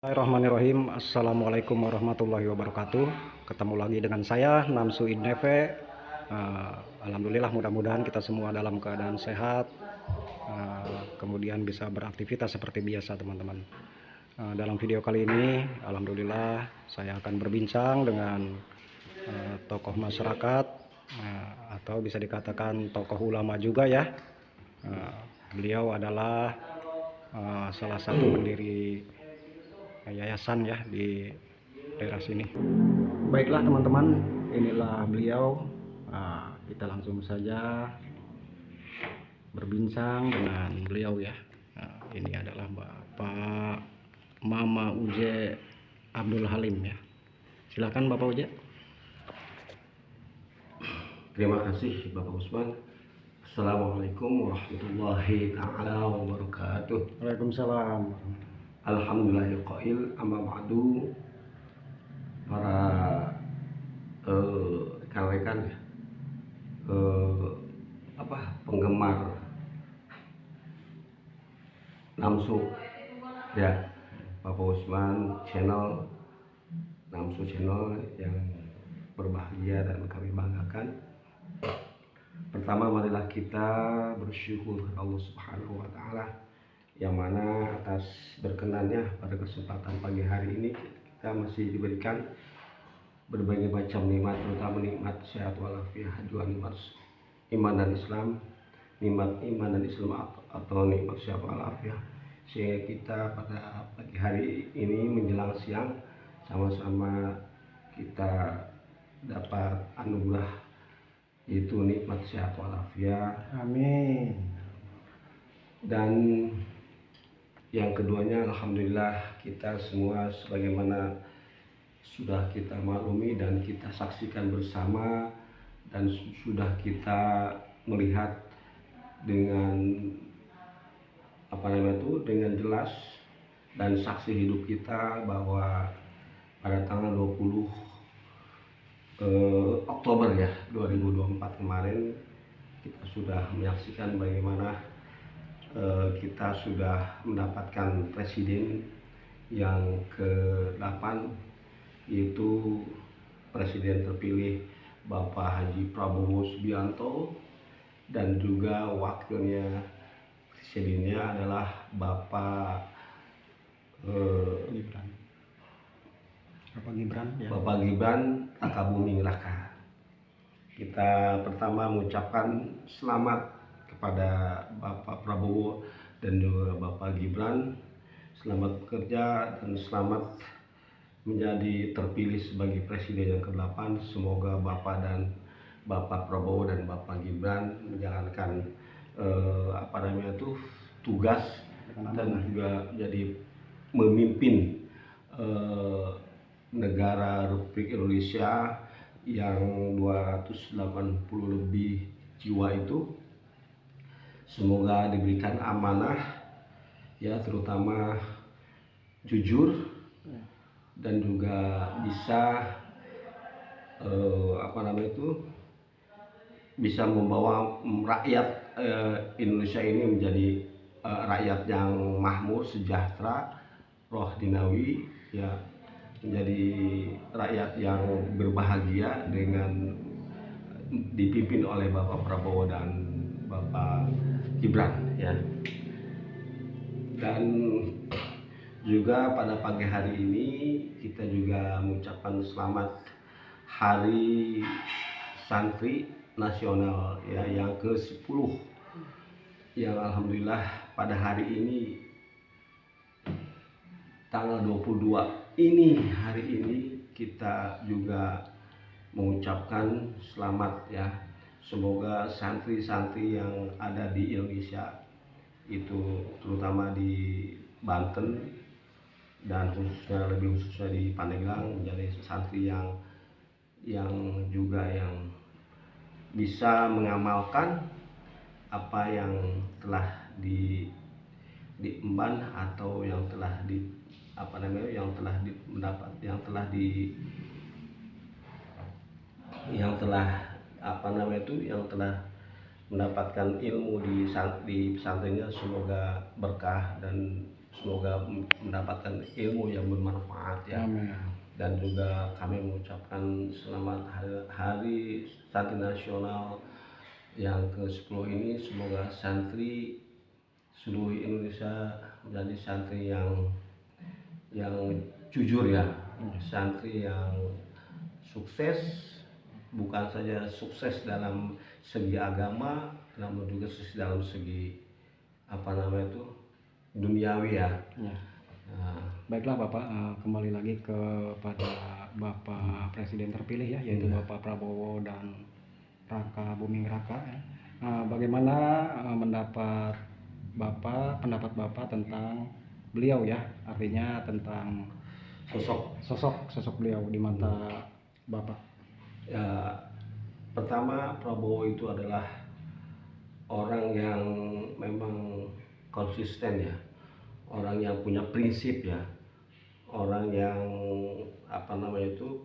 Bismillahirrahmanirrahim. Assalamualaikum warahmatullahi wabarakatuh. Ketemu lagi dengan saya Namsu Idneve. Alhamdulillah, mudah-mudahan kita semua dalam keadaan sehat, kemudian bisa beraktivitas seperti biasa, teman-teman. Dalam video kali ini, alhamdulillah, saya akan berbincang dengan tokoh masyarakat, atau bisa dikatakan tokoh ulama juga ya. Beliau adalah salah satu pendiri yayasan ya di daerah sini. Baiklah teman-teman, inilah beliau. Kita langsung saja berbincang dengan beliau ya. Ini adalah Bapak Mama Uje Abdul Halim ya. Silakan Bapak Uje. Terima kasih Bapak Usman. Assalamualaikum warahmatullahi taala wabarakatuh. Waalaikumsalam. Alhamdulillahil qail amma ba'du. Para rekan-rekan penggemar Namsu ya, Bapak Usman channel, Namsu channel yang berbahagia dan kami banggakan. Pertama, marilah kita bersyukur Allah Subhanahu wa taala yang mana atas berkenannya pada kesempatan pagi hari ini kita masih diberikan berbagai macam nikmat, terutama nikmat sehat walafiat, dua nikmat iman dan Islam, nikmat iman dan Islam atau nikmat sehat walafiat, sehingga kita pada pagi hari ini menjelang siang sama-sama kita dapat anugerah yaitu nikmat sehat walafiat. Amin. Dan yang keduanya, alhamdulillah, kita semua sebagaimana sudah kita maklumi dan kita saksikan bersama dan sudah kita melihat dengan dengan jelas dan saksi hidup kita bahwa pada tanggal 20 Oktober ya 2024 kemarin kita sudah menyaksikan bagaimana kita sudah mendapatkan presiden yang ke-8, yaitu presiden terpilih Bapak Haji Prabowo Subianto, dan juga wakilnya presidennya adalah Bapak Bapak Gibran Rakabuming Raka. Kita pertama mengucapkan selamat kepada Bapak Prabowo dan juga Bapak Gibran, selamat bekerja dan selamat menjadi terpilih sebagai presiden yang ke-8. Semoga Bapak Prabowo dan Bapak Gibran menjalankan tugas dan juga jadi memimpin negara Republik Indonesia yang 280 lebih jiwa itu. Semoga diberikan amanah ya, terutama jujur dan juga bisa bisa membawa rakyat Indonesia ini menjadi rakyat yang makmur, sejahtera, roh dinawi ya, menjadi rakyat yang berbahagia dengan dipimpin oleh Bapak Prabowo dan Bapak Gibran ya. Dan juga pada pagi hari ini kita juga mengucapkan selamat Hari Santri Nasional ya, yang ke-10, yang alhamdulillah pada hari ini tanggal 22 hari ini kita juga mengucapkan selamat ya. Semoga santri-santri yang ada di Indonesia itu, terutama di Banten dan lebih khususnya di Pandeglang, menjadi santri yang bisa mengamalkan apa yang telah diemban atau yang telah mendapatkan ilmu di pesantrennya. Semoga berkah dan semoga mendapatkan ilmu yang bermanfaat ya. Amin. Dan juga kami mengucapkan selamat hari Santri Nasional yang ke-10 ini. Semoga santri seluruh Indonesia menjadi santri yang jujur ya, santri yang sukses, bukan saja sukses dalam segi agama, namun juga sukses dalam segi duniawi ya. Ya. Nah, Baiklah Bapak, kembali lagi kepada Bapak Presiden terpilih ya, yaitu Iya. Bapak Prabowo dan Raka Buming Raka ya. Bagaimana pendapat Bapak tentang beliau ya, artinya tentang sosok beliau di mata Bapak? Ya, pertama Prabowo itu adalah orang yang memang konsisten ya, orang yang punya prinsip ya, orang yang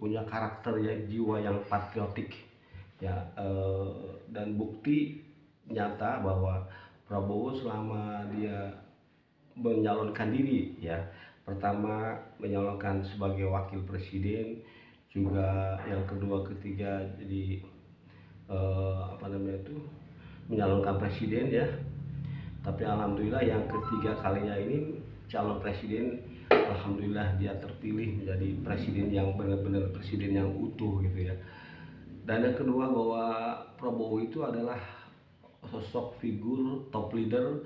punya karakter ya, jiwa yang patriotik ya. Dan bukti nyata bahwa Prabowo selama dia menyalonkan diri ya, pertama menyalonkan sebagai wakil presiden, juga yang kedua ketiga jadi menyalonkan presiden ya. Tapi alhamdulillah yang ketiga kalinya ini calon presiden, alhamdulillah dia terpilih menjadi presiden yang benar-benar presiden yang utuh gitu ya. Dan yang kedua bahwa Prabowo itu adalah sosok figur top leader,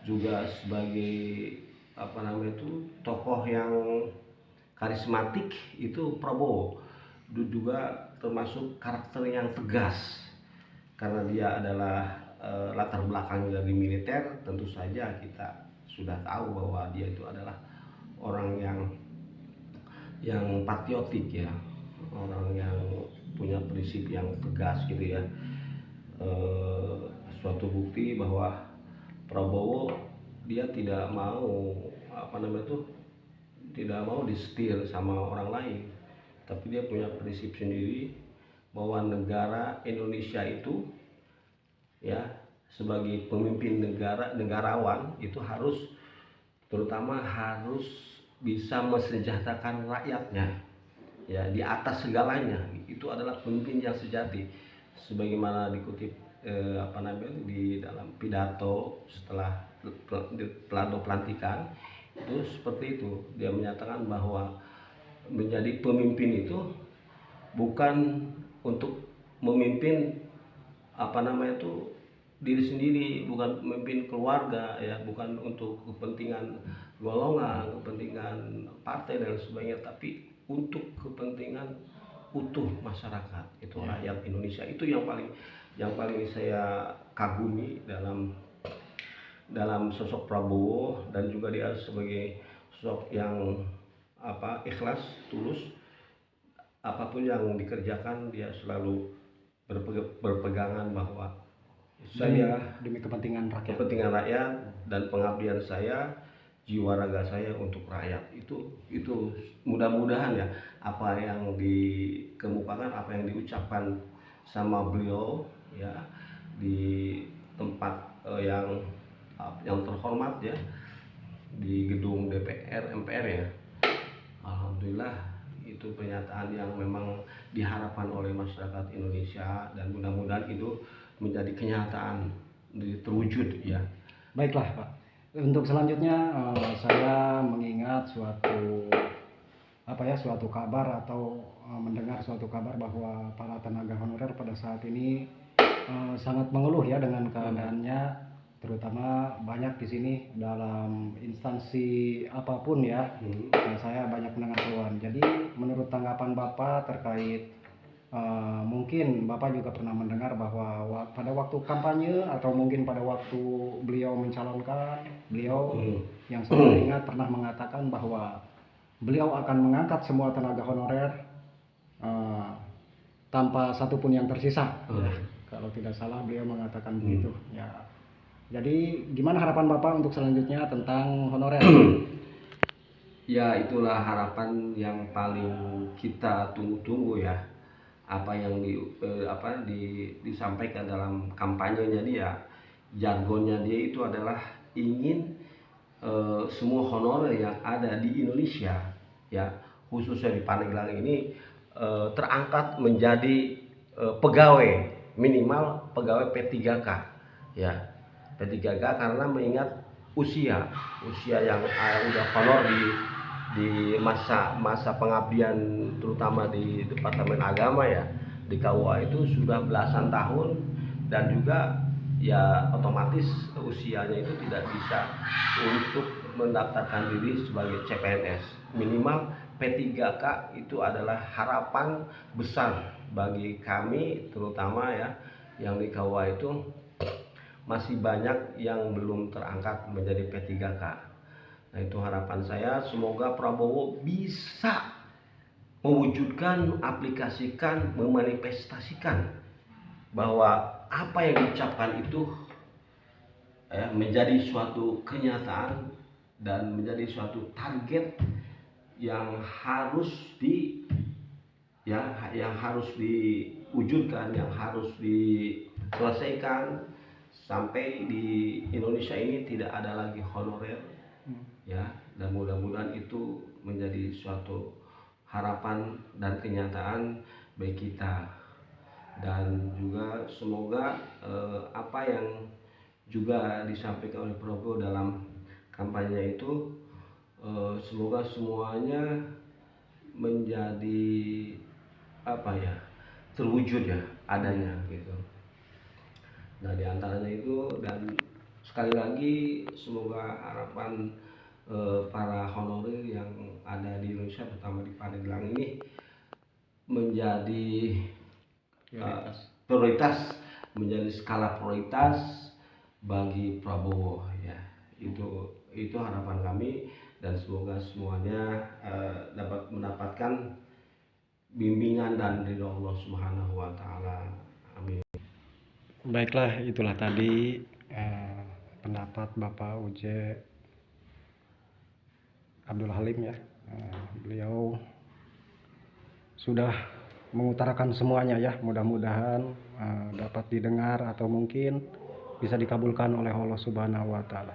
juga sebagai tokoh yang karismatik. Itu Prabowo juga termasuk karakter yang tegas, karena dia adalah latar belakang dari militer. Tentu saja kita sudah tahu bahwa dia itu adalah orang yang patriotik ya, orang yang punya prinsip yang tegas gitu ya. Suatu bukti bahwa Prabowo dia tidak mau tidak mau disetir sama orang lain, tapi dia punya prinsip sendiri bahwa negara Indonesia itu ya, sebagai pemimpin negarawan itu terutama harus bisa mesejahterakan rakyatnya ya, di atas segalanya. Itu adalah pemimpin yang sejati, sebagaimana dikutip di dalam pidato setelah pelantikan itu seperti itu. Dia menyatakan bahwa menjadi pemimpin itu bukan untuk memimpin diri sendiri, bukan memimpin keluarga ya, bukan untuk kepentingan golongan, kepentingan partai dan sebagainya, tapi untuk kepentingan utuh masyarakat, itu rakyat Indonesia. Itu yang paling saya kagumi dalam sosok Prabowo. Dan juga dia sebagai sosok yang ikhlas, tulus. Apapun yang dikerjakan dia selalu berpegangan bahwa demi kepentingan rakyat, dan pengabdian saya, jiwa raga saya untuk rakyat. Itu mudah-mudahan ya, apa yang dikemukakan, apa yang diucapkan sama beliau ya di tempat yang terhormat ya, di gedung DPR MPR ya, alhamdulillah itu pernyataan yang memang diharapkan oleh masyarakat Indonesia, dan mudah-mudahan itu menjadi kenyataan, terwujud ya. Baiklah Pak, untuk selanjutnya saya mengingat suatu kabar atau mendengar suatu kabar bahwa para tenaga honorer pada saat ini sangat mengeluh ya dengan keadaannya, terutama banyak di sini dalam instansi apapun ya. Saya banyak mendengar keluhan. Jadi menurut tanggapan Bapak terkait mungkin Bapak juga pernah mendengar bahwa pada waktu kampanye atau mungkin pada waktu beliau mencalonkan, yang saya ingat pernah mengatakan bahwa beliau akan mengangkat semua tenaga honorer tanpa satupun yang tersisa. Ya, kalau tidak salah beliau mengatakan begitu ya. Jadi gimana harapan Bapak untuk selanjutnya tentang honorer? Ya, itulah harapan yang paling kita tunggu-tunggu ya. Apa yang disampaikan dalam kampanyenya dia, jargonnya dia itu adalah ingin semua honorer yang ada di Indonesia, ya khususnya di Pandeglang ini terangkat menjadi pegawai, minimal pegawai P3K, ya P3K, karena mengingat usia yang udah honor di masa pengabdian, terutama di Departemen Agama ya, di KUA itu sudah belasan tahun, dan juga ya otomatis usianya itu tidak bisa untuk mendaftarkan diri sebagai CPNS. Minimal P3K itu adalah harapan besar bagi kami, terutama ya yang di KUA itu masih banyak yang belum terangkat menjadi P3K. Nah, itu harapan saya, semoga Prabowo bisa mewujudkan, aplikasikan, memanifestasikan bahwa apa yang diucapkan itu menjadi suatu kenyataan dan menjadi suatu target yang harus diwujudkan, yang harus diselesaikan sampai di Indonesia ini tidak ada lagi honorer, ya. Dan mudah-mudahan itu menjadi suatu harapan dan kenyataan bagi kita, dan juga semoga apa yang juga disampaikan oleh Prabowo dalam kampanye itu semoga semuanya menjadi terwujud ya adanya gitu. Nah, diantaranya itu, dan sekali lagi semoga harapan para honorer yang ada di Indonesia, terutama di Pandeglang ini, menjadi prioritas, menjadi skala prioritas bagi Prabowo ya. Itu harapan kami, dan semoga semuanya dapat mendapatkan bimbingan dan ridho Allah Subhanahu wa taala. Amin. Baiklah, itulah tadi pendapat Bapak Uje Abdul Halim ya. Beliau sudah mengutarakan semuanya ya, mudah-mudahan dapat didengar atau mungkin bisa dikabulkan oleh Allah Subhanahu wa taala.